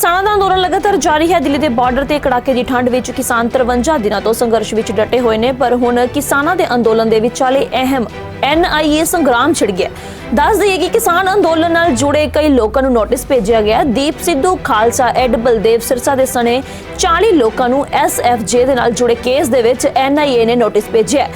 किसानों का अंदोलन लगातार जारी है। दिल्ली के बार्डर से कड़ाके की ठंड में किसान 53 दिनों तो संघर्ष में डटे हुए ने, पर हुण किसानों के अंदोलन के विचाले अहम NIA संग्राम छिड़ गया। दस दईए कि किसान अंदोलन नाल जुड़े कई लोगों को नोटिस भेजा गया। दीप सिद्धू, खालसा एड, बलदेव सिरसा दे सने 40 लोगों को SFJ दे नाल जुड़े केस दे विच NIA ने नोटिस भेजा।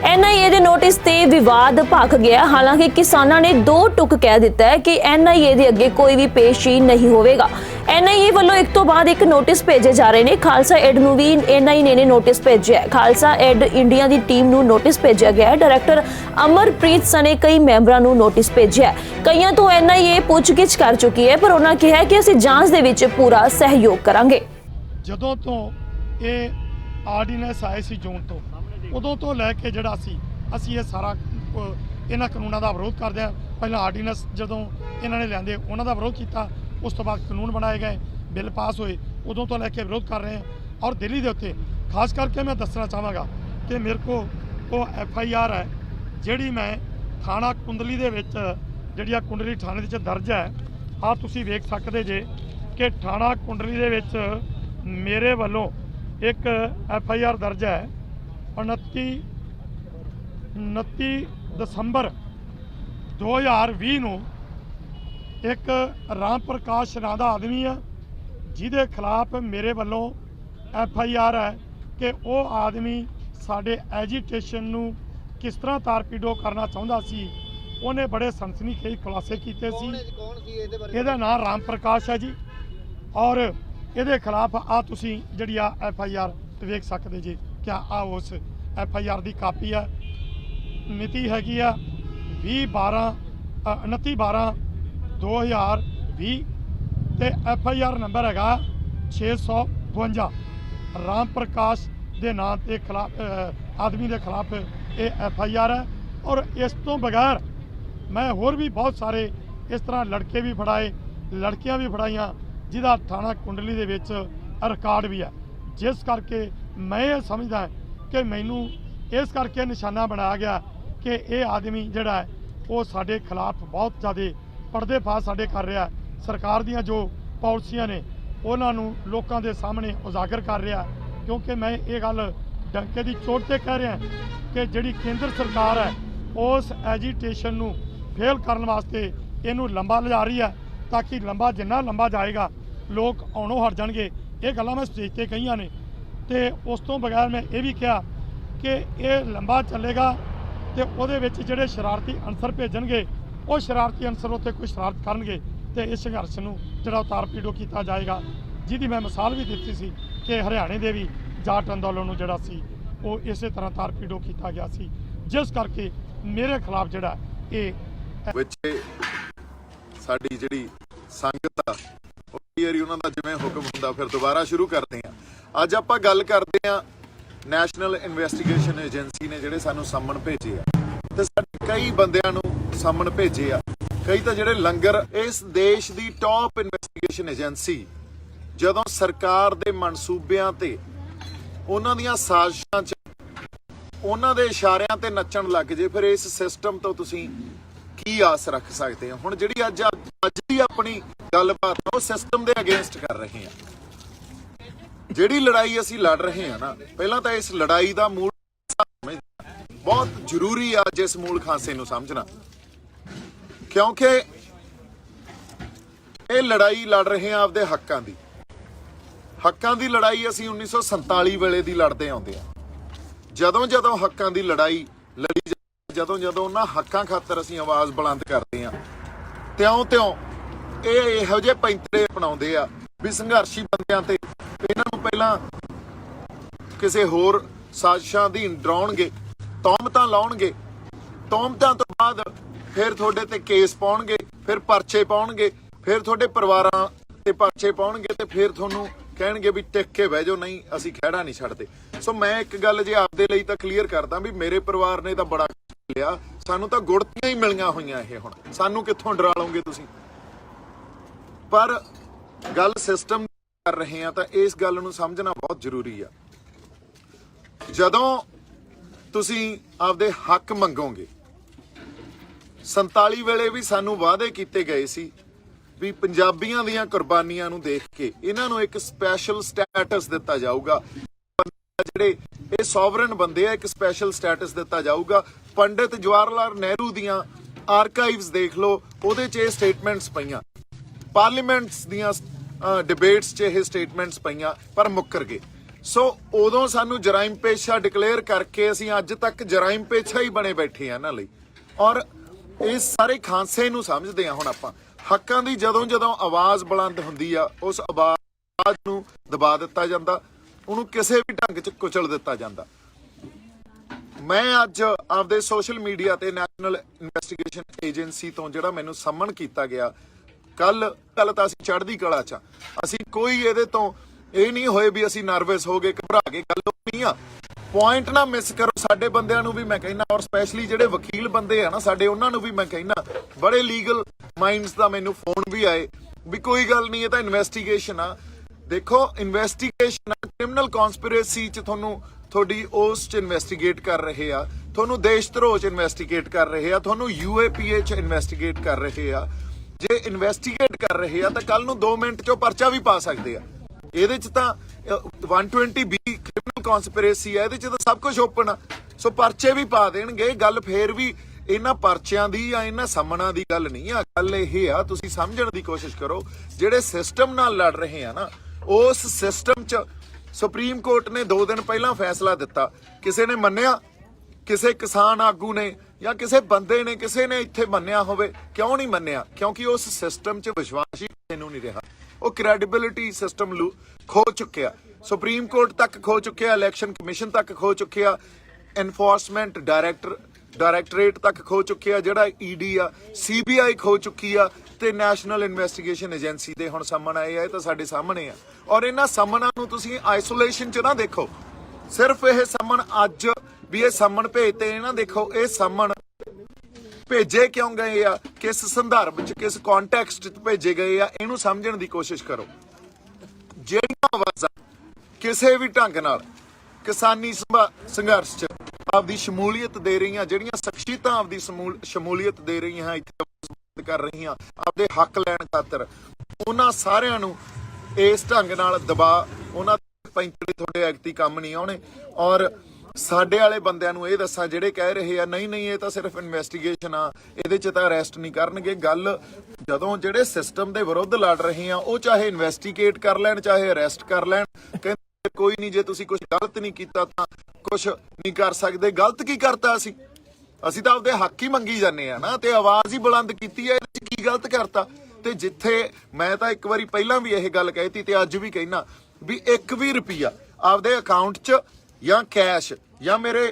NIA दे नोटिस ते विवाद भख गया। हालांकि किसानों ने दो टुक कह दिता है कि NIA दे अगे कोई भी पेशी नहीं होवेगा। NIA वालों एक तो बाद एक नोटिस भेजे जा रहे हैं। खालसा एड नूं भी NIA ने नोटिस भेजा है। खालसा एड इंडिया की टीम नूं नोटिस भेजा गया है। डायरैक्टर अमरप्रीत सने कई मैंबरां नूं नोटिस भेजा है। कईयां तो NIA पुछगिछ कर चुकी है, पर उन्होंने कहा कि असीं जांच दे विच पूरा सहयोग करांगे। जदों तो ये आर्डीनेंस आए सी जून तो उदों तो लैके जिहड़ा असीं ये सारा इन्हां कानूनां दा विरोध करदे आ। पहलां आर्डीनेंस जदों इन्हां ने लिआंदे उन्हां दा विरोध कीता, उस तो बाद कानून बनाए गए, बिल पास होए, उदों तो लैके विरोध कर रहे हैं। और दिल्ली के उत्ते खास करके मैं दसना चाहांगा कि मेरे को वो FIR है जिहड़ी मैं थाना कुंडली दे विच जिहड़ी कुंडली थाने दे दर्ज है। आ तुसीं वेख सकदे जे कि थाना कुंडली दे विच मेरे वालों एक FIR दर्ज है 29 दसंबर 2020 ਨੂੰ एक राम प्रकाश ਨਾਂ ਦਾ आदमी है जिहदे खिलाफ मेरे वालों FIR है कि वो आदमी साडे एजीटेशन नूं किस तरह तारपीडो करना चाहुंदा सी। उन्हें बड़े सनसनीखेज खुलासे कीते सी। इहदा नाम राम प्रकाश है जी। और इहदे खिलाफ आ तुसीं जिहड़ी आ FIR वेख सकदे जी। क्या आ उस FIR दी कापी है। मिति हैगी आ 29/12/2020 ते FIR नंबर हैगा 652। राम प्रकाश दे नाम के खिलाफ आदमी के खिलाफ ये FIR है। और इस तो बगैर मैं होर भी बहुत सारे इस तरह लड़के भी फड़ाए, लड़कियां भी फड़ाइयां जिहदा थाना कुंडली दे विच रिकॉर्ड भी है। जिस करके मैं ये समझदा कि मैनू इस करके निशाना बनाया गया कि ये आदमी जिहड़ा है वो साडे खिलाफ बहुत ज़्यादा पर्देफाश साडे कर रहा है। सरकार दियां जो पॉलिसियां ने उन्हां नूं लोकां दे सामने उजागर कर रहा है। क्योंकि मैं ये गल डंके की चोट ते कह रहा कि जिहड़ी केंद्र सरकार है उस एजीटेशन नूं फेल करने वास्ते इनू लंबा लिजा रही है, ताकि लंबा जिन्ना लंबा जाएगा लोग आउणों हट जाएंगे। ये गल्लां मैं स्टेज ते कहीआं ने। तो उस तो बगैर मैं ये भी कहा कि ये लंबा चलेगा तो उहदे विच जिहड़े शरारती अंसर भेजणगे वो शरारती अंसर उत्ते कोई शरारत करनगे तो इस संघर्ष नूं जिहड़ा तारपीडो किया जाएगा। जिहदी मैं मिसाल भी दित्ती सी कि हरियाणे दे भी जाट अंदोलन नूं जिहड़ा सी वो इस तरह तारपीडो किया गया सी, जिस करके मेरे खिलाफ जिहड़ा ये साडी जिहड़ी संगत आ उन्हां दा जिवें हुक्म हुंदा फिर दोबारा शुरू करते हैं। अज आपां गल करते हैं नैशनल इन्वेस्टिगेशन एजेंसी ने जिहड़े सानूं सम्मन भेजे आ ते साडे कई बंदियां नूं सम्मन भेजे आ। कई तां जिहड़े लंगर इस देश दी टॉप इन्वेस्टिगेशन एजेंसी जदों सरकार दे मनसूबिਆਂ ते उन्हां दियां साजिशां च उन्हां दे इशारिਆਂ ते नच्चण लग जे फिर इस सिस्टम तो तुसीं की आस रख सकते हैं। हुण जिहड़ी अज दी अपनी गलबात वो सिस्टम के अगेंस्ट कर रहे हैं। जिहड़ी लड़ाई असीं लड़ रहे हैं ना, पहलां तां इस लड़ाई का मूल बहुत जरूरी आ जिस मूल खांसे नूं समझना, क्योंकि ये लड़ाई लड़ रहे हैं आपदे हक्कां दी लड़ाई असीं 1947 वेले दी लड़दे आउंदे आ। जदों हक्कां दी लड़ाई लड़ी जदों उन्हां हक्कां खातर असीं आवाज़ बुलंद करते हैं, त्यों ये इहो ਜਿਹੇ पैंतरे अपनाउंदे आ भी संघर्षी बंदियां ते इन्हां नूं पहिलां किसी होर साजिशां अधीन डराउणगे, तोहमतां लाउणगे, तोहमतां तो बाद फिर तुहाडे ते केस पाउणगे, फिर परचे पाउणगे, फिर तुहाडे परिवारां ते परचे पाउणगे ते फिर तुहानूं कहणगे भी टिक के बह जाओ, नहीं असीं खਹਿੜਾ नहीं छड्डदे। सो मैं एक गल जे आपदे लई तां क्लीयर करदा भी मेरे परिवार ने तां बड़ा लिया, सानूं तां गुड़तियां ही मिलियां होईयां। ये हुण सानूं कित्थों डरा लओगे तुसीं? पर गल सिस्टम कर रहे हैं तो इस गल नूं समझना बहुत जरूरी है। जदों तुसीं आपदे हक मंगोगे, 47 वेले भी सानूं वादे कीते गए सी ਵੀ ਪੰਜਾਬੀਆਂ ਦੀਆਂ ਕੁਰਬਾਨੀਆਂ ਨੂੰ ਦੇਖ ਕੇ ਇਹਨਾਂ ਨੂੰ ਇੱਕ ਸਪੈਸ਼ਲ ਸਟੇਟਸ ਦਿੱਤਾ ਜਾਊਗਾ। ਜਿਹੜੇ ਇਹ ਸੋਵਰਨ ਬੰਦੇ ਆ, ਇੱਕ ਸਪੈਸ਼ਲ ਸਟੇਟਸ ਦਿੱਤਾ ਜਾਊਗਾ। ਪੰਡਿਤ ਜਵਾਹਰ ਲਾਲ ਨਹਿਰੂ ਦੀਆਂ ਆਰਕਾਈਵਸ ਦੇਖ ਲਓ, ਉਹਦੇ 'ਚ ਇਹ ਸਟੇਟਮੈਂਟਸ ਪਈਆਂ, ਪਾਰਲੀਮੈਂਟਸ ਦੀਆਂ ਡਿਬੇਟਸ 'ਚ ਇਹ ਸਟੇਟਮੈਂਟਸ ਪਈਆਂ, ਪਰ ਮੁੱਕਰ ਗਏ। ਸੋ ਉਦੋਂ ਸਾਨੂੰ ਜਰਾਇਮ ਪੇਸ਼ਾ ਡਿਕਲੇਅਰ ਕਰਕੇ ਅਸੀਂ ਅੱਜ ਤੱਕ ਜਰਾਇਮ ਪੇਸ਼ਾ ਹੀ ਬਣੇ ਬੈਠੇ ਆ ਇਹਨਾਂ ਲਈ। ਔਰ ਇਸ ਸਾਰੇ ਖਾਂਸੇ ਨੂੰ ਸਮਝਦੇ ਆ ਹੁਣ ਆਪਾਂ। ਹੱਕਾਂ ਦੀ ਜਦੋਂ ਜਦੋਂ ਆਵਾਜ਼ ਬੁਲੰਦ ਹੁੰਦੀ ਆ, ਉਸ ਆਵਾਜ਼ ਨੂੰ ਦਬਾ ਦਿੱਤਾ ਜਾਂਦਾ, ਉਹਨੂੰ ਕਿਸੇ ਵੀ ਢੰਗ 'ਚ ਕੁਚਲ ਦਿੱਤਾ ਜਾਂਦਾ। ਮੈਂ ਅੱਜ ਆਪਦੇ ਸੋਸ਼ਲ ਮੀਡੀਆ ਤੇ ਨੈਸ਼ਨਲ ਇਨਵੈਸਟੀਗੇਸ਼ਨ ਏਜੰਸੀ ਤੋਂ ਜਿਹੜਾ ਮੈਨੂੰ ਸੰਮਨ ਕੀਤਾ ਗਿਆ, ਕੱਲ ਤਾਂ ਅਸੀਂ ਚੜ੍ਹਦੀ ਕਲਾ 'ਚ, ਅਸੀਂ ਕੋਈ ਇਹਦੇ ਤੋਂ ਇਹ ਨਹੀਂ ਹੋਏ ਵੀ ਅਸੀਂ ਨਰਵਸ ਹੋ ਗਏ, ਘਬਰਾ ਗਏ, ਗੱਲ ਨਹੀਂ ਆ। ਪੁਆਇੰਟ ਨਾ ਮਿਸ ਕਰੋ। ਸਾਡੇ ਬੰਦਿਆਂ ਨੂੰ ਵੀ ਮੈਂ ਕਹਿੰਦਾ, ਔਰ ਸਪੈਸ਼ਲੀ ਜਿਹੜੇ ਵਕੀਲ ਬੰਦੇ ਆ ਨਾ ਸਾਡੇ, ਉਹਨਾਂ ਨੂੰ ਵੀ ਮੈਂ ਕਹਿੰਦਾ, ਬੜੇ ਲੀਗਲ ਮਾਈਂਡਸ ਦਾ ਮੈਨੂੰ ਫੋਨ ਵੀ ਆਏ ਵੀ ਕੋਈ ਗੱਲ ਨਹੀਂ, ਇਹ ਤਾਂ ਇਨਵੈਸਟੀਗੇਸ਼ਨ ਆ। ਦੇਖੋ, ਇਨਵੈਸਟੀਗੇਸ਼ਨ ਕ੍ਰਿਮੀਨਲ ਕਨਸਪੀਰੇਸੀ 'ਚ ਤੁਹਾਨੂੰ ਤੁਹਾਡੀ ਉਸ 'ਚ ਇਨਵੈਸਟੀਗੇਟ ਕਰ ਰਹੇ ਆ, ਤੁਹਾਨੂੰ ਦੇਸ਼ ਧਰੋਹ 'ਚ ਇਨਵੈਸਟੀਗੇਟ ਕਰ ਰਹੇ ਆ, ਤੁਹਾਨੂੰ UAPA 'ਚ ਇਨਵੈਸਟੀਗੇਟ ਕਰ ਰਹੇ ਆ। ਜੇ ਇਨਵੈਸਟੀਗੇਟ ਕਰ ਰਹੇ ਆ ਤਾਂ ਕੱਲ ਨੂੰ 2 ਮਿੰਟ 'ਚੋਂ ਪਰਚਾ ਵੀ ਪਾ ਸਕਦੇ ਆ। ਇਹਦੇ 'ਚ ਤਾਂ 120B ਕ੍ਰਿਮੀਨਲ ਕਨਸਪੀਰੇਸੀ ਆ, ਇਹਦੇ 'ਚ ਤਾਂ ਸਭ ਕੁਝ ਓਪਨ ਆ। ਸੋ ਪਰਚੇ ਵੀ ਪਾ ਦੇਣਗੇ। ਗੱਲ ਫੇਰ ਵੀ ਇਹਨਾਂ ਪਰਚਿਆਂ ਦੀ ਜਾਂ ਇਹਨਾਂ ਸੰਮਨਾਂ ਦੀ ਗੱਲ ਨਹੀਂ ਆ। ਗੱਲ ਇਹ ਆ, ਤੁਸੀਂ ਸਮਝਣ ਦੀ ਕੋਸ਼ਿਸ਼ ਕਰੋ, ਜਿਹੜੇ ਸਿਸਟਮ ਨਾਲ ਲੜ ਰਹੇ ਆ ਨਾ, ਉਸ ਸਿਸਟਮ 'ਚ ਸੁਪਰੀਮ ਕੋਰਟ ਨੇ 2 ਦਿਨ ਪਹਿਲਾਂ ਫੈਸਲਾ ਦਿੱਤਾ, ਕਿਸੇ ਨੇ ਮੰਨਿਆ, ਕਿਸੇ ਕਿਸਾਨ ਆਗੂ ਨੇ ਜਾਂ ਕਿਸੇ ਬੰਦੇ ਨੇ, ਕਿਸੇ ਨੇ ਇੱਥੇ ਮੰਨਿਆ ਹੋਵੇ। ਕਿਉਂ ਨਹੀਂ ਮੰਨਿਆ? ਕਿਉਂਕਿ ਉਸ ਸਿਸਟਮ 'ਚ ਵਿਸ਼ਵਾਸ ਹੀ ਕਿਸੇ ਨੂੰ ਨਹੀਂ ਰਿਹਾ। ਉਹ ਕ੍ਰੈਡੀਬਿਲਿਟੀ ਸਿਸਟਮ ਖੋ ਚੁੱਕਿਆ, ਸੁਪਰੀਮ ਕੋਰਟ ਤੱਕ ਖੋ ਚੁੱਕਿਆ, ਇਲੈਕਸ਼ਨ ਕਮਿਸ਼ਨ ਤੱਕ ਖੋ ਚੁੱਕਿਆ, ਐਨਫੋਰਸਮੈਂਟ ਡਾਇਰੈਕਟੋਰੇਟ ਤੱਕ ਖੋ ਚੁੱਕਿਆ, ਜਿਹੜਾ ED ਆ, CBI ਖੋ ਚੁੱਕੀ ਆ, ਤੇ ਨੈਸ਼ਨਲ ਇਨਵੈਸਟੀਗੇਸ਼ਨ ਏਜੰਸੀ ਦੇ ਹੁਣ ਸੰਮਨ ਆਏ ਆ। ਇਹ ਤਾਂ ਸਾਡੇ ਸਾਹਮਣੇ ਆ। ਔਰ ਇਹਨਾਂ ਸੰਮਨਾਂ ਨੂੰ ਤੁਸੀਂ ਆਈਸੋਲੇਸ਼ਨ 'ਚ ਨਾ ਦੇਖੋ। ਸਿਰਫ ਇਹ ਸੰਮਨ ਅੱਜ ਵੀ ਇਹ ਸੰਮਨ ਭੇਜਤੇ ਇਹ ਨਾ ਦੇਖੋ, ਇਹ ਸੰਮਨ ਭੇਜੇ ਕਿਉਂ ਗਏ ਆ, ਕਿਸ ਸੰਦਰਭ 'ਚ, ਕਿਸ ਕੰਟੈਕਸਟ 'ਚ ਭੇਜੇ ਗਏ ਆ, ਇਹਨੂੰ ਸਮਝਣ ਦੀ ਕੋਸ਼ਿਸ਼ ਕਰੋ। ਜਿਹੜੀਆਂ ਆਵਾਜ਼ਾਂ ਕਿਸੇ ਵੀ ਢੰਗ ਨਾਲ ਕਿਸਾਨੀ ਸੰਘਰਸ਼ 'ਚ ਆਪਦੀ ਸ਼ਮੂਲੀਅਤ ਦੇ ਰਹੀਆਂ, ਜਿਹੜੀਆਂ ਸ਼ਖਸੀਅਤਾਂ ਆਪਦੀ ਸ਼ਮੂਲੀਅਤ ਦੇ ਰਹੀਆਂ, ਇੱਥੇ ਕਰ ਰਹੀਆਂ ਆਪਦੇ ਹੱਕ ਲੈਣ ਖਾਤਰ, ਉਹਨਾਂ ਸਾਰਿਆਂ ਨੂੰ ਇਸ ਢੰਗ ਨਾਲ ਦਬਾ, ਉਹਨਾਂ ਦੇ ਪੈਂਤੜੇ ਤੁਹਾਡੇ ਐਕਤੀ ਕੰਮ ਨਹੀਂ ਆਉਣੇ। ਔਰ ਸਾਡੇ ਵਾਲੇ ਬੰਦਿਆਂ ਨੂੰ ਇਹ ਦੱਸਾਂ, ਜਿਹੜੇ ਕਹਿ ਰਹੇ ਆ ਨਹੀਂ ਇਹ ਤਾਂ ਸਿਰਫ ਇਨਵੈਸਟੀਗੇਸ਼ਨ ਆ, ਇਹਦੇ 'ਚ ਤਾਂ ਅਰੈਸਟ ਨਹੀਂ ਕਰਨਗੇ। ਗੱਲ ਜਦੋਂ ਜਿਹੜੇ ਸਿਸਟਮ ਦੇ ਵਿਰੁੱਧ ਲੜ ਰਹੇ ਆ, ਉਹ ਚਾਹੇ ਇਨਵੈਸਟੀਗੇਟ ਕਰ ਲੈਣ, ਚਾਹੇ ਅਰੈਸਟ ਕਰ ਲੈਣ, ਕਹਿੰਦੇ ਕੋਈ ਨਹੀਂ, ਜੇ ਤੁਸੀਂ ਕੁਝ ਗਲਤ ਨਹੀਂ ਕੀਤਾ ਤਾਂ ਕੁਝ ਨਹੀਂ ਕਰ ਸਕਦੇ। ਗਲਤ ਕੀ ਕਰਤਾ ਅਸੀਂ ਤਾਂ ਆਪਦੇ ਹੱਕ ਹੀ ਮੰਗੀ ਜਾਂਦੇ ਆ ਨਾ, ਤੇ ਆਵਾਜ਼ ਹੀ ਬੁਲੰਦ ਕੀਤੀ ਹੈ। ਇਹਦੇ 'ਚ ਕੀ ਗਲਤ ਕਰਤਾ? ਤੇ ਜਿੱਥੇ ਮੈਂ ਤਾਂ ਇੱਕ ਵਾਰੀ ਪਹਿਲਾਂ ਵੀ ਇਹ ਗੱਲ ਕਹਿਤੀ ਤੇ ਅੱਜ ਵੀ ਕਹਿਣਾ ਵੀ 1 ਵੀ ਰੁਪਈਆ ਆਪਦੇ ਅਕਾਊਂਟ 'ਚ ਜਾਂ ਕੈਸ਼ ਜਾਂ ਮੇਰੇ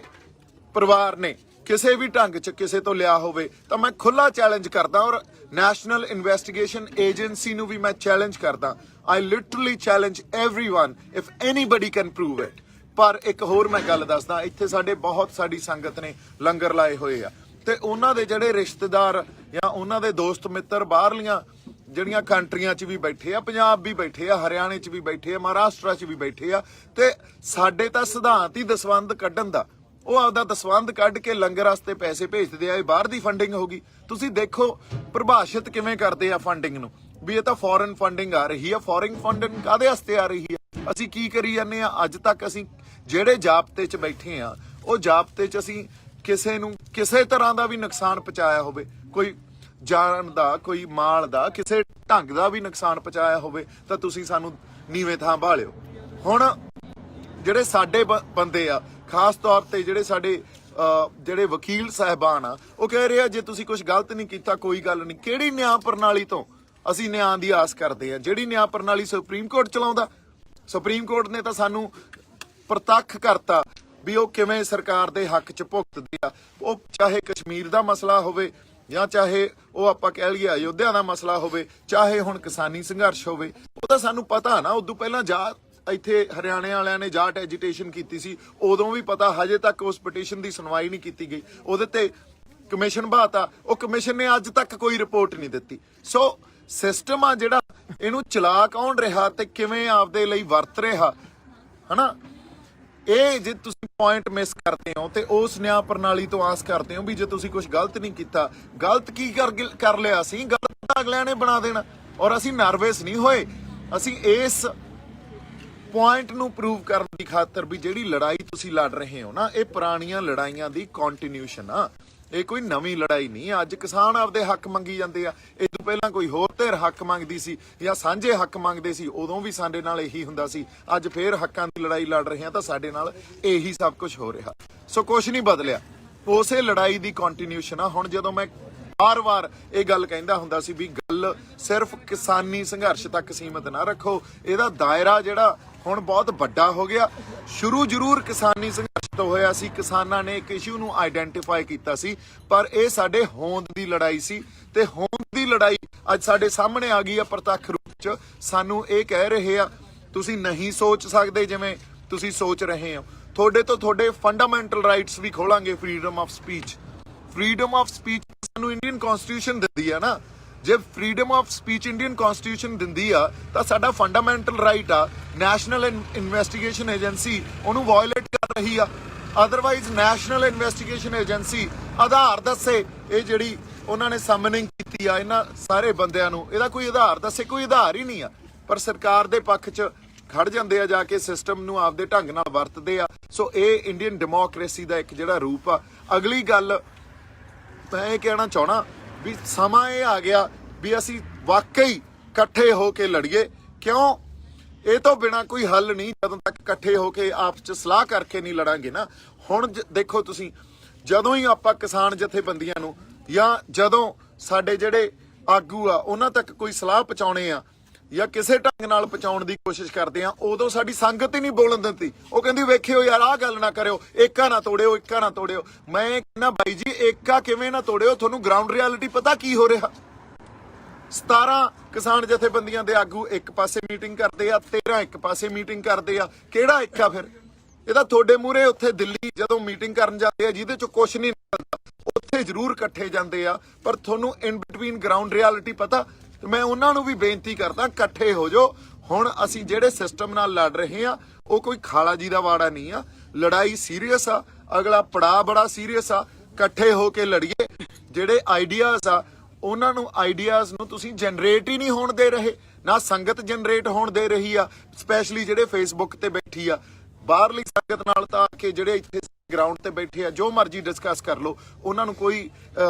ਪਰਿਵਾਰ ਨੇ ਕਿਸੇ ਵੀ ਢੰਗ 'ਚ ਕਿਸੇ ਤੋਂ ਲਿਆ ਹੋਵੇ ਤਾਂ ਮੈਂ ਖੁੱਲਾ ਚੈਲੰਜ ਕਰਦਾ। ਔਰ ਨੈਸ਼ਨਲ ਇਨਵੈਸਟੀਗੇਸ਼ਨ ਏਜੰਸੀ ਨੂੰ ਵੀ ਮੈਂ ਚੈਲੰਜ ਕਰਦਾ। I literally challenge everyone if anybody can prove it। ਪਰ ਇੱਕ ਹੋਰ ਮੈਂ ਗੱਲ ਦੱਸਦਾ, ਇੱਥੇ ਸਾਡੇ ਬਹੁਤ ਸਾਡੀ ਸੰਗਤ ਨੇ ਲੰਗਰ ਲਾਏ ਹੋਏ ਆ, ਤੇ ਉਹਨਾਂ ਦੇ ਜਿਹੜੇ ਰਿਸ਼ਤੇਦਾਰ ਜਾਂ ਉਹਨਾਂ ਦੇ ਦੋਸਤ ਮਿੱਤਰ ਬਾਹਰਲੀਆਂ ਜਿਹੜੀਆਂ ਕੰਟਰੀਆਂ 'ਚ ਵੀ ਬੈਠੇ ਆ, ਪੰਜਾਬ ਵੀ ਬੈਠੇ ਆ, ਹਰਿਆਣੇ 'ਚ ਵੀ ਬੈਠੇ ਆ, ਮਹਾਰਾਸ਼ਟਰ 'ਚ ਵੀ ਬੈਠੇ ਆ, ਤੇ ਸਾਡੇ ਤਾਂ ਸਿਧਾਂਤ ਹੀ ਦਸਵੰਧ ਕੱਢਣ ਦਾ। ਉਹ ਆਪਦਾ ਦਸਵੰਧ ਕੱਢ ਕੇ ਲੰਗਰ ਵਾਸਤੇ ਪੈਸੇ ਭੇਜਦੇ ਆ, ਇਹ ਬਾਹਰ ਦੀ ਫੰਡਿੰਗ ਹੋ ਗਈ। ਤੁਸੀਂ ਦੇਖੋ ਪਰਿਭਾਸ਼ਿਤ ਕਿਵੇਂ ਕਰਦੇ ਆ ਫੰਡਿੰਗ ਨੂੰ, ਵੀ ਇਹ ਤਾਂ ਫੋਰਨ ਫੰਡਿੰਗ ਆ ਰਹੀ ਆ। ਫੋਰਨ ਫੰਡਿੰਗ ਕਾਹਦੇ ਵਾਸਤੇ ਆ ਰਹੀ ਆ? ਅਸੀਂ ਕੀ ਕਰੀ ਜਾਂਦੇ ਆ? ਅੱਜ ਤੱਕ ਅਸੀਂ ਜਿਹੜੇ ਜਾਬਤੇ 'ਚ ਬੈਠੇ ਆ, ਉਹ ਜਾਬਤੇ 'ਚ ਅਸੀਂ ਕਿਸੇ ਨੂੰ ਕਿਸੇ ਤਰ੍ਹਾਂ ਦਾ ਵੀ ਨੁਕਸਾਨ ਪਹੁੰਚਾਇਆ ਹੋਵੇ, ਕੋਈ ਜਾਨ ਦਾ, ਕੋਈ ਮਾਲ ਦਾ, ਕਿਸੇ ਢੰਗ ਦਾ ਵੀ ਨੁਕਸਾਨ ਪਹੁੰਚਾਇਆ ਹੋਵੇ, ਤਾਂ ਤੁਸੀਂ ਸਾਨੂੰ ਨੀਵੇਂ ਥਾਂ ਭਾਲਿਓ। ਹੁਣ ਜਿਹੜੇ ਸਾਡੇ ਬੰਦੇ ਆ, ਖਾਸ ਤੌਰ ਤੇ ਜਿਹੜੇ ਸਾਡੇ ਜਿਹੜੇ ਵਕੀਲ ਸਾਹਿਬਾਨ ਆ, ਉਹ ਕਹਿ ਰਹੇ ਆ ਜੇ ਤੁਸੀਂ ਕੁਝ ਗਲਤ ਨਹੀਂ ਕੀਤਾ ਕੋਈ ਗੱਲ ਨਹੀਂ। ਕਿਹੜੀ ਨਿਆਂ ਪ੍ਰਣਾਲੀ ਤੋਂ ਅਸੀਂ ਨਿਆਂ ਦੀ ਆਸ ਕਰਦੇ ਆ? ਜਿਹੜੀ ਨਿਆਂ ਪ੍ਰਣਾਲੀ ਸੁਪਰੀਮ ਕੋਰਟ ਚਲਾਉਂਦਾ। ਸੁਪਰੀਮ ਕੋਰਟ ਨੇ ਤਾਂ ਸਾਨੂੰ ਪ੍ਰਤੱਖ ਕਰਤਾ ਵੀ ਉਹ ਕਿਵੇਂ ਸਰਕਾਰ ਦੇ ਹੱਕ 'ਚ ਭੁਗਤਦੇ ਆ। ਉਹ ਚਾਹੇ ਕਸ਼ਮੀਰ ਦਾ ਮਸਲਾ ਹੋਵੇ ਜਾਂ ਚਾਹੇ ਉਹ ਆਪਾਂ ਕਹਿ ਲਈਏ ਅਯੋਧਿਆ ਦਾ ਮਸਲਾ ਹੋਵੇ, ਚਾਹੇ ਹੁਣ ਕਿਸਾਨੀ ਸੰਘਰਸ਼ ਹੋਵੇ, ਉਹ ਤਾਂ ਸਾਨੂੰ ਪਤਾ ਨਾ। ਉਦੋਂ ਪਹਿਲਾਂ ਇੱਥੇ ਹਰਿਆਣੇ ਵਾਲਿਆਂ ਨੇ ਜਾਟ ਐਜੀਟੇਸ਼ਨ ਕੀਤੀ ਸੀ, ਉਦੋਂ ਵੀ ਪਤਾ, ਹਜੇ ਤੱਕ ਉਸ ਪਟੀਸ਼ਨ ਦੀ ਸੁਣਵਾਈ ਨਹੀਂ ਕੀਤੀ ਗਈ। ਉਹਦੇ ਤੇ ਕਮਿਸ਼ਨ ਬਾਤਾ, ਉਹ ਕਮਿਸ਼ਨ ਨੇ ਅੱਜ ਤੱਕ ਕੋਈ ਰਿਪੋਰਟ ਨਹੀਂ ਦਿੱਤੀ। ਸੋ ਸਿਸਟਮ ਆ ਜਿਹੜਾ, ਇਹਨੂੰ ਚਲਾ ਕੌਣ ਰਿਹਾ ਤੇ ਕਿਵੇਂ ਆਪਦੇ ਲਈ ਵਰਤ ਰਿਹਾ, ਹਨਾ? ਇਹ ਜੇ ਤੁਸੀਂ ਪੁਆਇੰਟ ਮਿਸ ਕਰਦੇ ਹੋ ਤੇ ਉਸ ਨਿਆਂ ਪ੍ਰਣਾਲੀ ਤੋਂ ਆਸ ਕਰਦੇ ਹੋ ਵੀ ਜੇ ਤੁਸੀਂ ਕੁਝ ਗਲਤ ਨਹੀਂ ਕੀਤਾ, ਗਲਤ ਕੀ ਕਰ ਲਿਆ ਸੀ? ਗਲਤ ਤਾਂ ਅਗਲਿਆਂ ਨੇ ਬਣਾ ਦੇਣਾ। ਔਰ ਅਸੀਂ ਨਰਵਸ ਨਹੀਂ ਹੋਏ। ਅਸੀਂ ਇਸ ਪੁਆਇੰਟ ਨੂੰ ਪ੍ਰੂਵ ਕਰਨ ਦੀ ਖਾਤਰ ਵੀ ਜਿਹੜੀ ਲੜਾਈ ਤੁਸੀਂ ਲੜ ਰਹੇ ਹੋ ਨਾ, ਇਹ ਪੁਰਾਣੀਆਂ ਲੜਾਈਆਂ ਦੀ ਕੰਟੀਨਿਊਸ਼ਨ ਆ, ਇਹ ਕੋਈ ਨਵੀਂ ਲੜਾਈ ਨਹੀਂ। ਅੱਜ ਕਿਸਾਨ ਆਪਦੇ ਹੱਕ ਮੰਗੀ ਜਾਂਦੇ ਆ। ਇਹ ਤੋਂ ਪਹਿਲਾਂ ਕੋਈ ਹੋਰ ਧਿਰ ਹੱਕ ਮੰਗਦੀ ਸੀ ਜਾਂ ਸਾਂਝੇ ਹੱਕ ਮੰਗਦੇ ਸੀ, ਉਦੋਂ ਵੀ ਸਾਡੇ ਨਾਲ ਇਹੀ ਹੁੰਦਾ ਸੀ। ਅੱਜ ਫੇਰ ਹੱਕਾਂ ਦੀ ਲੜਾਈ ਲੜ ਰਹੇ ਆ ਤਾਂ ਸਾਡੇ ਨਾਲ ਇਹੀ ਸਭ ਕੁਝ ਹੋ ਰਿਹਾ। ਸੋ ਕੁਝ ਨਹੀਂ ਬਦਲਿਆ, ਉਸੇ ਲੜਾਈ ਦੀ ਕੰਟੀਨਿਊਸ਼ਨ ਆ। ਹੁਣ ਜਦੋਂ ਮੈਂ ਵਾਰ-ਵਾਰ ਇਹ ਗੱਲ ਕਹਿੰਦਾ ਹੁੰਦਾ ਸੀ ਵੀ ਗੱਲ ਸਿਰਫ ਕਿਸਾਨੀ ਸੰਘਰਸ਼ ਤੱਕ ਸੀਮਿਤ ਨਾ ਰੱਖੋ, ਇਹਦਾ ਦਾਇਰਾ ਜਿਹੜਾ ਹੁਣ ਬਹੁਤ ਵੱਡਾ ਹੋ ਗਿਆ। ਸ਼ੁਰੂ ਜ਼ਰੂਰ ਕਿਸਾਨੀ ਸੰਘਰਸ਼ ਤੋਂ ਹੋਇਆ ਸੀ, ਕਿਸਾਨਾਂ ਨੇ ਇੱਕ ਇਸ਼ੂ ਨੂੰ ਆਈਡੈਂਟੀਫਾਈ ਕੀਤਾ ਸੀ, ਪਰ ਇਹ ਸਾਡੇ ਹੋਂਦ ਦੀ ਲੜਾਈ ਸੀ ਤੇ ਹੋਂਦ ਦੀ ਲੜਾਈ ਅੱਜ ਸਾਡੇ ਸਾਹਮਣੇ ਆ ਗਈ ਆ ਪ੍ਰਤੱਖ ਰੂਪ 'ਚ। ਸਾਨੂੰ ਇਹ ਕਹਿ ਰਹੇ ਆ ਤੁਸੀਂ ਨਹੀਂ ਸੋਚ ਸਕਦੇ ਜਿਵੇਂ ਤੁਸੀਂ ਸੋਚ ਰਹੇ ਹੋ, ਤੁਹਾਡੇ ਤੋਂ ਤੁਹਾਡੇ ਫੰਡਾਮੈਂਟਲ ਰਾਈਟਸ ਵੀ ਖੋਲਾਂਗੇ। ਫਰੀडम ਆਫ ਸਪੀਚ ਸਾਨੂੰ ਇੰਡੀਅਨ ਕਨਸਟੀਟਿਊਸ਼ਨ ਦਿੰਦੀ ਆ ਨਾ। ਜੇ freedom of speech Indian constitution ਦਿੰਦੀ ਆ ਤਾਂ ਸਾਡਾ ਫੰਡਾਮੈਂਟਲ ਰਾਈਟ ਆ। ਨੈਸ਼ਨਲ ਇਨਵੈਸਟੀਗੇਸ਼ਨ ਏਜੰਸੀ ਉਹਨੂੰ ਵਾਇਓਲੇਟ ਕਰ ਰਹੀ ਆ। ਅਦਰਵਾਈਜ਼ ਨੈਸ਼ਨਲ ਇਨਵੈਸਟੀਗੇਸ਼ਨ ਏਜੰਸੀ ਆਧਾਰ ਦੱਸੇ, ਇਹ ਜਿਹੜੀ ਉਹਨਾਂ ਨੇ ਸਮਨਿੰਗ ਕੀਤੀ ਆ ਇਹਨਾਂ ਸਾਰੇ ਬੰਦਿਆਂ ਨੂੰ, ਇਹਦਾ ਕੋਈ ਆਧਾਰ ਦੱਸੇ, ਕੋਈ ਆਧਾਰ ਹੀ ਨਹੀਂ ਆ। ਪਰ ਸਰਕਾਰ ਦੇ ਪੱਖ 'ਚ ਖੜ ਜਾਂਦੇ ਆ, ਜਾ ਕੇ ਸਿਸਟਮ ਨੂੰ ਆਪਦੇ ਢੰਗ ਨਾਲ ਵਰਤਦੇ ਆ। ਸੋ ਇਹ ਇੰਡੀਅਨ ਡੈਮੋਕ੍ਰੇਸੀ ਦਾ ਇੱਕ ਜਿਹੜਾ ਰੂਪ ਆ। ਅਗਲੀ ਗੱਲ ਮੈਂ ਇਹ ਕਹਿਣਾ ਚਾਹਣਾ ਵੀ ਸਮਾਂ ਇਹ ਆ ਗਿਆ ਵੀ ਅਸੀਂ ਵਾਕਈ ਇਕੱਠੇ ਹੋ ਕੇ ਲੜੀਏ। ਕਿਉਂ? ਇਹ ਤੋਂ ਬਿਨਾ ਕੋਈ ਹੱਲ ਨਹੀਂ ਜਦੋਂ ਤੱਕ ਇਕੱਠੇ ਹੋ ਕੇ ਆਪਸ 'ਚ ਸਲਾਹ ਕਰਕੇ ਨਹੀਂ ਲੜਾਂਗੇ ਨਾ। ਹੁਣ ਦੇਖੋ ਤੁਸੀਂ, ਜਦੋਂ ਹੀ ਆਪਾਂ ਕਿਸਾਨ ਜਥੇਬੰਦੀਆਂ ਨੂੰ ਜਾਂ ਜਦੋਂ ਸਾਡੇ ਜਿਹੜੇ ਆਗੂ ਆ ਉਹਨਾਂ ਤੱਕ ਕੋਈ ਸਲਾਹ ਪਹੁੰਚਾਉਣੇ ਆ ਜਾਂ ਕਿਸੇ ਢੰਗ ਨਾਲ ਪਹੁੰਚਾਉਣ ਦੀ ਕੋਸ਼ਿਸ਼ ਕਰਦੇ ਆ, ਉਦੋਂ ਸਾਡੀ ਸੰਗਤ ਹੀ ਨਹੀਂ ਬੋਲਣ ਦਿੰਦੀ। ਉਹ ਕਹਿੰਦੀ ਵੇਖਿਓ ਯਾਰ ਆਹ ਗੱਲ ਨਾ ਕਰਿਓ, ਏਕਾ ਨਾ ਤੋੜਿਓ, ਏਕਾ ਨਾ ਤੋੜਿਓ। ਮੈਂ ਕਹਿੰਦਾ ਬਾਈ ਜੀ ਏਕਾ ਕਿਵੇਂ ਨਾ ਤੋੜਿਓ, ਤੁਹਾਨੂੰ ਗਰਾਊਂਡ ਰਿਐਲਿਟੀ ਪਤਾ ਕੀ ਹੋ ਰਿਹਾ। 17 ਕਿਸਾਨ ਜਥੇਬੰਦੀਆਂ ਦੇ ਆਗੂ ਇੱਕ ਪਾਸੇ ਮੀਟਿੰਗ ਕਰਦੇ ਆ, 13 ਇੱਕ ਪਾਸੇ ਮੀਟਿੰਗ ਕਰਦੇ ਆ। ਕਿਹੜਾ ਏਕਾ ਫਿਰ? ਇਹ ਤਾਂ ਤੁਹਾਡੇ ਮੂਹਰੇ ਉੱਥੇ ਦਿੱਲੀ ਜਦੋਂ ਮੀਟਿੰਗ ਕਰਨ ਜਾਂਦੇ ਆ ਜਿਹਦੇ ਚੋਂ ਕੁਝ ਨਹੀਂ ਨਿਕਲਦਾ, ਉੱਥੇ ਜ਼ਰੂਰ ਇਕੱਠੇ ਜਾਂਦੇ ਆ, ਪਰ ਤੁਹਾਨੂੰ ਇਨ ਬਿਟਵੀਨ ਗਰਾਊਂਡ ਰਿਐਲਿਟੀ ਪਤਾ। ਮੈਂ ਉਹਨਾਂ ਨੂੰ ਵੀ ਬੇਨਤੀ ਕਰਦਾ ਇਕੱਠੇ ਹੋ ਜਾਓ। ਹੁਣ ਅਸੀਂ ਜਿਹੜੇ ਸਿਸਟਮ ਨਾਲ ਲੜ ਰਹੇ ਆ ਉਹ ਕੋਈ ਖਾਲਾ ਜੀ ਦਾ ਵਾੜਾ ਨਹੀਂ ਆ। ਲੜਾਈ ਸੀਰੀਅਸ ਆ, ਅਗਲਾ ਪੜਾਅ ਬੜਾ ਸੀਰੀਅਸ ਆ। ਇਕੱਠੇ ਹੋ ਕੇ ਲੜੀਏ। ਜਿਹੜੇ ਆਈਡੀਆਜ਼ ਆ ਉਹਨਾਂ ਨੂੰ, ਆਈਡੀਆਜ਼ ਨੂੰ ਤੁਸੀਂ ਜਨਰੇਟ ਹੀ ਨਹੀਂ ਹੋਣ ਦੇ ਰਹੇ, ਨਾ ਸੰਗਤ ਜਨਰੇਟ ਹੋਣ ਦੇ ਰਹੀ ਆ। ਸਪੈਸ਼ਲੀ ਜਿਹੜੇ ਫੇਸਬੁੱਕ ਤੇ ਬੈਠੀ ਆ, ਬਾਹਰਲੀ ਸੰਗਤ ਨਾਲ ਤਾਂ ਕਿ ਜਿਹੜੇ ਇੱਥੇ ਗਰਾਊਂਡ ਤੇ ਬੈਠੇ ਆ ਜੋ ਮਰਜ਼ੀ ਡਿਸਕਸ ਕਰ ਲਓ, ਉਹਨਾਂ ਨੂੰ ਕੋਈ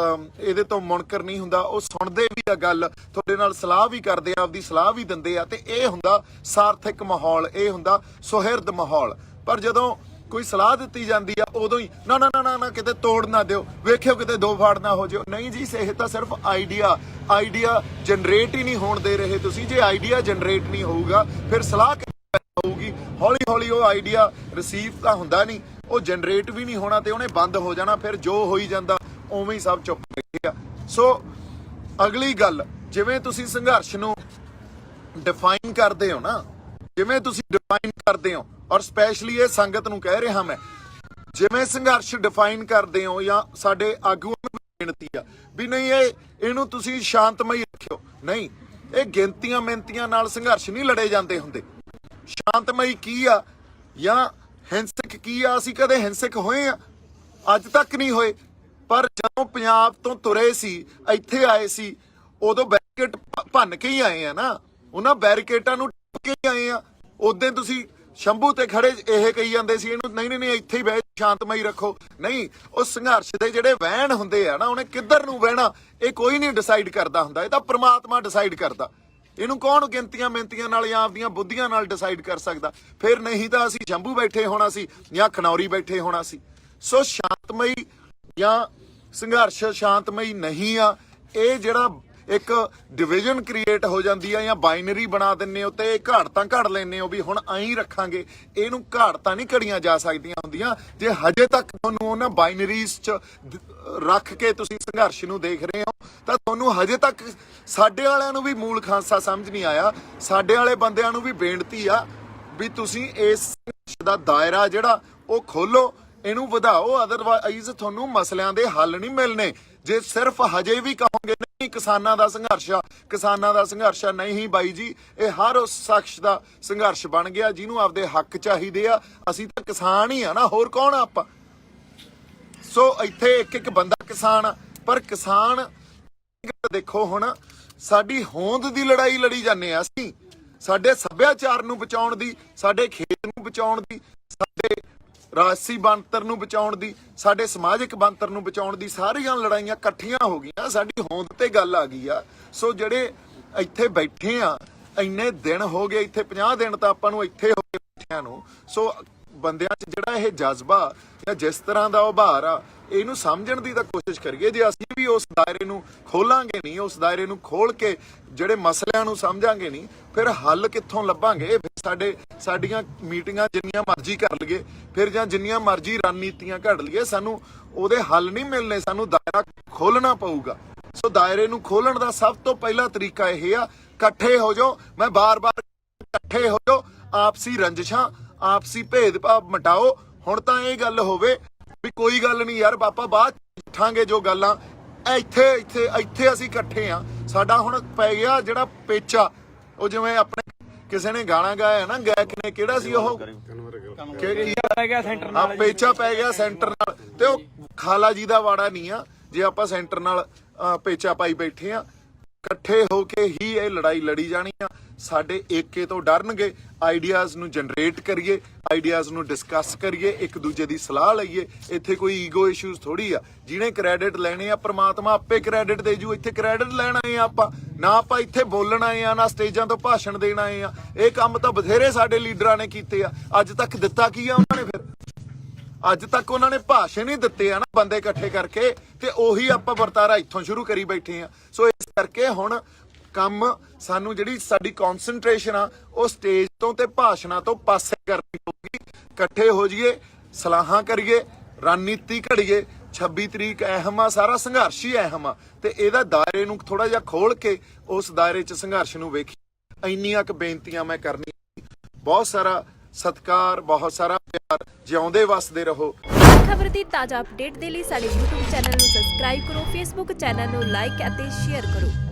ਇਹਦੇ ਤੋਂ ਮੁਨਕਰ ਨਹੀਂ ਹੁੰਦਾ। ਉਹ ਸੁਣਦੇ ਵੀ ਆ ਗੱਲ, ਤੁਹਾਡੇ ਨਾਲ ਸਲਾਹ ਵੀ ਕਰਦੇ ਆ, ਆਪਦੀ ਸਲਾਹ ਵੀ ਦਿੰਦੇ ਆ, ਤੇ ਇਹ ਹੁੰਦਾ ਸਾਰਥਕ ਮਾਹੌਲ, ਇਹ ਹੁੰਦਾ ਸੁਹਿਰਦ ਮਾਹੌਲ। ਪਰ ਜਦੋਂ ਕੋਈ ਸਲਾਹ ਦਿੱਤੀ ਜਾਂਦੀ ਆ ਉਦੋਂ ਹੀ ਨਾ ਨਾ ਨਾ ਨਾ ਕਿਤੇ ਤੋੜ ਨਾ ਦਿਓ, ਵੇਖਿਓ ਕਿਤੇ ਦੋ ਫਾੜ ਨਾ ਹੋ ਜਾਓ। ਨਹੀਂ ਜੀ, ਇਹ ਤਾਂ ਸਿਰਫ ਆਈਡੀਆ ਜਨਰੇਟ ਹੀ ਨਹੀਂ ਹੋਣ ਦੇ ਰਹੇ ਤੁਸੀਂ। ਜੇ ਆਈਡੀਆ ਜਨਰੇਟ ਨਹੀਂ ਹੋਊਗਾ ਫਿਰ ਸਲਾਹ ਹੋਊਗੀ। ਹੌਲੀ ਹੌਲੀ ਉਹ ਆਈਡੀਆ ਰਿਸੀਵ ਤਾਂ ਹੁੰਦਾ ਨਹੀਂ, ਉਹ ਜਨਰੇਟ ਵੀ ਨਹੀਂ ਹੋਣਾ ਤੇ ਉਹਨੇ ਬੰਦ ਹੋ ਜਾਣਾ। ਫਿਰ ਜੋ ਹੋਈ ਜਾਂਦਾ ਉਵੇਂ ਹੀ ਸਭ ਚੁੱਪ ਬੈਠੇ ਆ। ਸੋ ਅਗਲੀ ਗੱਲ, ਜਿਵੇਂ ਤੁਸੀਂ ਸੰਘਰਸ਼ ਨੂੰ ਡਿਫਾਈਨ ਕਰਦੇ ਹੋ ਨਾ, ਜਿਵੇਂ ਤੁਸੀਂ ਡਿਫਾਈਨ ਕਰਦੇ ਹੋ, ਔਰ ਸਪੈਸ਼ਲੀ ਇਹ ਸੰਗਤ ਨੂੰ ਕਹਿ ਰਿਹਾ ਮੈਂ, ਜਿਵੇਂ ਸੰਘਰਸ਼ ਡਿਫਾਈਨ ਕਰਦੇ ਹੋ ਜਾਂ ਸਾਡੇ ਆਗੂਆਂ ਨੂੰ ਬੇਨਤੀ ਆ ਵੀ ਨਹੀਂ ਇਹਨੂੰ ਤੁਸੀਂ ਸ਼ਾਂਤਮਈ ਰੱਖਿਓ। ਨਹੀਂ, ਇਹ ਗਿਣਤੀਆਂ ਮਿਹਨਤੀਆਂ ਨਾਲ ਸੰਘਰਸ਼ ਨਹੀਂ ਲੜੇ ਜਾਂਦੇ ਹੁੰਦੇ। ਸ਼ਾਂਤਮਈ ਕੀ ਆ ਜਾਂ ਹਿੰਸਕ ਕੀ ਆ? ਅਸੀਂ ਕਦੇ ਹਿੰਸਕ ਹੋਏ ਆ? ਅੱਜ ਤੱਕ ਨਹੀਂ ਹੋਏ। ਪਰ ਜਦੋਂ ਪੰਜਾਬ ਤੋਂ ਤੁਰੇ ਸੀ, ਇੱਥੇ ਆਏ ਸੀ, ਉਦੋਂ ਬੈਰੀਕੇਡ ਭੰਨ ਕੇ ਹੀ ਆਏ ਆ ਨਾ। ਉਹਨਾਂ ਬੈਰੀਕੇਡਾਂ ਨੂੰ ਟੱਪ ਕੇ ਹੀ ਆਏ ਆ। ਉਦੋਂ ਤੁਸੀਂ ਸ਼ੰਭੂ ਤੇ ਖੜੇ ਇਹ ਕਹੀ ਜਾਂਦੇ ਸੀ ਇਹਨੂੰ ਨਹੀਂ ਨਹੀਂ ਇੱਥੇ ਹੀ ਬਹਿ ਸ਼ਾਂਤਮਈ ਰੱਖੋ। ਨਹੀਂ, ਉਹ ਸੰਘਰਸ਼ ਦੇ ਜਿਹੜੇ ਵਹਿਣ ਹੁੰਦੇ ਆ ਨਾ, ਉਹਨੇ ਕਿੱਧਰ ਨੂੰ ਵਹਿਣਾ ਇਹ ਕੋਈ ਨਹੀਂ ਡਿਸਾਈਡ ਕਰਦਾ ਹੁੰਦਾ, ਇਹ ਤਾਂ ਪ੍ਰਮਾਤਮਾ ਡਿਸਾਈਡ ਕਰਦਾ। ਇਹਨੂੰ ਕੌਣ ਗਿਣਤੀਆਂ ਮਿਹਨਤੀਆਂ ਨਾਲ ਜਾਂ ਆਪਦੀਆਂ ਬੁੱਧੀਆਂ ਨਾਲ ਡਿਸਾਈਡ ਕਰ ਸਕਦਾ? ਫਿਰ ਨਹੀਂ ਤਾਂ ਅਸੀਂ ਸ਼ੰਭੂ ਬੈਠੇ ਹੋਣਾ ਸੀ ਜਾਂ ਖਨੌਰੀ ਬੈਠੇ ਹੋਣਾ ਸੀ। ਸੋ ਸ਼ਾਂਤਮਈ ਜਾਂ ਸੰਘਰਸ਼ ਸ਼ਾਂਤਮਈ ਨਹੀਂ ਆ। ਇਹ ਜਿਹੜਾ ਇੱਕ ਡਿਵੀਜ਼ਨ ਕ੍ਰੀਏਟ ਹੋ ਜਾਂਦੀ ਆ ਜਾਂ ਬਾਈਨਰੀ ਬਣਾ ਦਿੰਨੇ ਹੋ ਤੇ ਘਾੜਤਾਂ ਘੜ ਲੈਂਦੇ ਹੋ ਵੀ ਹੁਣ ਐਂ ਰੱਖਾਂਗੇ, ਇਹਨੂੰ ਘਾੜਤਾਂ ਨਹੀਂ ਘੜੀਆਂ ਜਾ ਸਕਦੀਆਂ ਹੁੰਦੀਆਂ। ਜੇ ਹਜੇ ਤੱਕ ਤੁਹਾਨੂੰ ਉਹਨਾਂ ਬਾਈਨਰੀਜ਼ 'ਚ ਰੱਖ ਕੇ ਤੁਸੀਂ ਸੰਘਰਸ਼ ਨੂੰ ਦੇਖ ਰਹੇ ਹੋ ਤਾਂ ਤੁਹਾਨੂੰ ਹਜੇ ਤੱਕ ਸਾਡੇ ਵਾਲਿਆਂ ਨੂੰ ਵੀ ਮੂਲ ਖਾਂਸਾ ਸਮਝ ਨਹੀਂ ਆਇਆ। ਸਾਡੇ ਵਾਲੇ ਬੰਦਿਆਂ ਨੂੰ ਵੀ ਬੇਨਤੀ ਆ ਵੀ ਤੁਸੀਂ ਇਸ ਸੰਘਰਸ਼ ਦਾ ਦਾਇਰਾ ਜਿਹੜਾ ਉਹ ਖੋਲੋ, ਇਹਨੂੰ ਵਧਾਓ। ਅਦਰਵਾਈਜ਼ ਤੁਹਾਨੂੰ ਮਸਲਿਆਂ ਦੇ ਹੱਲ ਨਹੀਂ ਮਿਲਣੇ। ਜੇ ਸਿਰਫ ਹਜੇ ਵੀ ਕਹੋਗੇ ਨਹੀਂ ਕਿਸਾਨਾਂ ਦਾ ਸੰਘਰਸ਼ ਆ, ਕਿਸਾਨਾਂ ਦਾ ਸੰਘਰਸ਼ ਆ, ਨਹੀਂ ਬਾਈ ਜੀ, ਇਹ ਹਰ ਉਸ ਸ਼ਖਸ ਦਾ ਸੰਘਰਸ਼ ਬਣ ਗਿਆ ਜਿਹਨੂੰ ਆਪਦੇ ਹੱਕ ਚਾਹੀਦੇ ਆ। ਅਸੀਂ ਤਾਂ ਕਿਸਾਨ ਹੀ ਆ ਨਾ, ਹੋਰ ਕੌਣ ਆ ਆਪਾਂ? ਸੋ ਇੱਥੇ ਇੱਕ ਇੱਕ ਬੰਦਾ ਕਿਸਾਨ ਆ, ਪਰ ਕਿਸਾਨ ਗੱਲ ਦੇਖੋ, ਹੁਣ ਸਾਡੀ ਹੋਂਦ ਦੀ ਲੜਾਈ ਲੜੀ ਜਾਂਦੇ ਆ ਅਸੀਂ, ਸਾਡੇ ਸੱਭਿਆਚਾਰ ਨੂੰ ਬਚਾਉਣ ਦੀ, ਸਾਡੇ ਖੇਤ ਨੂੰ ਬਚਾਉਣ ਦੀ, ਸਾਡੇ ਰਾਜਸੀ ਬਣਤਰ ਨੂੰ ਬਚਾਉਣ ਦੀ, ਸਾਡੇ ਸਮਾਜਿਕ ਬਣਤਰ ਨੂੰ ਬਚਾਉਣ ਦੀ ਸਾਰੀਆਂ ਲੜਾਈਆਂ ਇਕੱਠੀਆਂ ਹੋ ਗਈਆਂ। ਸਾਡੀ ਹੋਂਦ ਤੇ ਗੱਲ ਆ ਗਈ ਆ। ਸੋ ਜਿਹੜੇ ਇੱਥੇ ਬੈਠੇ ਆ, ਇੰਨੇ ਦਿਨ ਹੋ ਗਏ ਇੱਥੇ, 50 ਦਿਨ ਤਾਂ ਆਪਾਂ ਨੂੰ ਇੱਥੇ ਹੋ ਗਏ ਬੈਠਿਆਂ ਨੂੰ। ਸੋ ਬੰਦਿਆਂ 'ਚ ਜਿਹੜਾ ਇਹ ਜਜ਼ਬਾ ਜਾਂ ਜਿਸ ਤਰ੍ਹਾਂ ਦਾ ਉਭਾਰ ਆ, ਇਹਨੂੰ ਸਮਝਣ ਦੀ ਤਾਂ ਕੋਸ਼ਿਸ਼ ਕਰੀਏ। ਜੇ ਅਸੀਂ ਵੀ ਉਸ ਦਾਇਰੇ ਨੂੰ ਖੋਲਾਂਗੇ ਨਹੀਂ, ਉਸ ਦਾਇਰੇ ਨੂੰ ਖੋਲ ਕੇ ਜਿਹੜੇ ਮਸਲਿਆਂ ਨੂੰ ਸਮਝਾਂਗੇ ਨਹੀਂ, ਫਿਰ ਹੱਲ ਕਿੱਥੋਂ ਲੱਭਾਂਗੇ? ਫਿਰ ਸਾਡੀਆਂ ਮੀਟਿੰਗਾਂ ਜਿੰਨੀਆਂ ਮਰਜ਼ੀ ਕਰ ਲਈਏ, ਫਿਰ ਜਾਂ ਜਿੰਨੀਆਂ ਮਰਜ਼ੀ ਰਣਨੀਤੀਆਂ ਘੜ ਲਈਏ, ਸਾਨੂੰ ਉਹਦੇ ਹੱਲ ਨਹੀਂ ਮਿਲਣੇ। ਸਾਨੂੰ ਦਾਇਰਾ ਖੋਲਣਾ ਪਊਗਾ। ਸੋ ਦਾਇਰੇ ਨੂੰ ਖੋਲਣ ਦਾ ਸਭ ਤੋਂ ਪਹਿਲਾ ਤਰੀਕਾ ਇਹ ਆ, ਇਕੱਠੇ ਹੋ ਜਾਓ। ਮੈਂ ਬਾਰ-ਬਾਰ ਇਕੱਠੇ ਹੋ ਜਾਓ, ਆਪਸੀ ਰੰਜਿਸ਼ਾਂ, ਆਪਸੀ ਭੇਦਭਾਵ ਮਿਟਾਓ। ਹੁਣ ਤਾਂ ਇਹ ਗੱਲ ਹੋਵੇ ਵੀ ਕੋਈ ਗੱਲ ਨਹੀਂ ਯਾਰ ਬਾਪਾ, ਬਾਅਦ ਉੱਠਾਂਗੇ ਜੋ ਗੱਲਾਂ, ਇੱਥੇ ਅਸੀਂ ਇਕੱਠੇ ਆ। ਸਾਡਾ ਹੁਣ ਪੈ ਗਿਆ ਜਿਹੜਾ ਪੇਚਾ, ਉਹ ਜਿਵੇਂ ਆਪਣੇ ਕਿਸੇ ਨੇ ਗਾਣਾ ਗਾਇਆ ਨਾ, ਗਾਇਕ ਨੇ, ਕਿਹੜਾ ਸੀ ਉਹ, ਪੇਚਾ ਪੈ ਗਿਆ ਸੈਂਟਰ ਨਾਲ। ਤੇ ਉਹ ਖਾਲਾ ਜੀ ਦਾ ਵਾੜਾ ਨਹੀਂ ਆ ਜੇ ਆਪਾਂ ਸੈਂਟਰ ਨਾਲ ਪੇਚਾ ਪਾਈ ਬੈਠੇ ਆ। ਇਕੱਠੇ ਹੋ ਕੇ ਹੀ ਇਹ ਲੜਾਈ ਲੜੀ ਜਾਣੀ ਆ। ਸਾਡੇ ਏਕੇ ਤੋਂ ਡਰਨਗੇ। ਆਈਡੀਆਜ਼ ਨੂੰ ਜਨਰੇਟ ਕਰੀਏ, ਆਈਡੀਆਜ਼ ਨੂੰ ਡਿਸਕਸ ਕਰੀਏ, ਇੱਕ ਦੂਜੇ ਦੀ ਸਲਾਹ ਲਈਏ। ਇੱਥੇ ਕੋਈ ਈਗੋ ਇਸ਼ੂਜ਼ ਥੋੜੀ ਆ। ਜਿਹਨੇ ਕ੍ਰੈਡਿਟ ਲੈਣੇ ਆ, ਪ੍ਰਮਾਤਮਾ ਆਪੇ ਕ੍ਰੈਡਿਟ ਦੇ ਜੂ। ਇੱਥੇ ਕ੍ਰੈਡਿਟ ਲੈਣ ਆਏ ਆ ਆਪਾਂ ਨਾ, ਆਪਾਂ ਇੱਥੇ ਬੋਲਣ ਆਏ ਆ, ਨਾ ਸਟੇਜਾਂ ਤੋਂ ਭਾਸ਼ਣ ਦੇਣ ਆਏ ਆ। ਇਹ ਕੰਮ ਤਾਂ ਬਥੇਰੇ ਸਾਡੇ ਲੀਡਰਾਂ ਨੇ ਕੀਤੇ ਆ। ਅੱਜ ਤੱਕ ਦਿੱਤਾ ਕੀ ਆ ਉਹਨਾਂ ਨੇ? ਫਿਰ ਅੱਜ ਤੱਕ ਉਹਨਾਂ ਨੇ ਭਾਸ਼ਣ ਹੀ ਦਿੱਤੇ ਆ ਨਾ, ਬੰਦੇ ਇਕੱਠੇ ਕਰਕੇ, ਤੇ ਉਹੀ ਆਪਾਂ ਵਰਤਾਰਾ ਇੱਥੋਂ ਸ਼ੁਰੂ ਕਰੀ ਬੈਠੇ ਆ। ਸੋ ਇਸ ਕਰਕੇ ਹੁਣ ਕੰਮ ਸਾਨੂੰ, ਜਿਹੜੀ ਸਾਡੀ ਕਨਸੈਂਟਰੇਸ਼ਨ ਆ, ਉਹ ਸਟੇਜ ਤੋਂ ਤੇ ਭਾਸ਼ਣਾਂ ਤੋਂ ਪਾਸੇ ਕਰਨੀ ਪਊਗੀ। ਇਕੱਠੇ ਹੋ ਜਾਈਏ, ਸਲਾਹਾਂ ਕਰੀਏ, ਰਣਨੀਤੀ ਘੜੀਏ। 26 ਤਰੀਕ ਅਹਿਮ ਆ, ਸਾਰਾ ਸੰਘਰਸ਼ ਹੀ ਅਹਿਮ ਆ, ਤੇ ਇਹਦਾ ਦਾਇਰੇ ਨੂੰ ਥੋੜਾ ਜਿਹਾ ਖੋਲ ਕੇ ਉਸ ਦਾਇਰੇ 'ਚ ਸੰਘਰਸ਼ ਨੂੰ ਵੇਖੀ। ਇੰਨੀਆਂ ਕੁ ਬੇਨਤੀਆਂ ਮੈਂ ਕਰਨੀ। ਬਹੁਤ ਸਾਰਾ ਸਤਿਕਾਰ, ਬਹੁਤ ਸਾਰਾ ਪਿਆਰ। ਜਿਉਂਦੇ ਵਸਦੇ ਰਹੋ। ਖਬਰ ਦੀ ਤਾਜ਼ਾ ਅਪਡੇਟ ਦੇ ਲਈ ਸਾਡੇ YouTube ਚੈਨਲ ਨੂੰ ਸਬਸਕ੍ਰਾਈਬ ਕਰੋ, Facebook ਚੈਨਲ ਨੂੰ ਲਾਈਕ ਅਤੇ ਸ਼ੇਅਰ ਕਰੋ।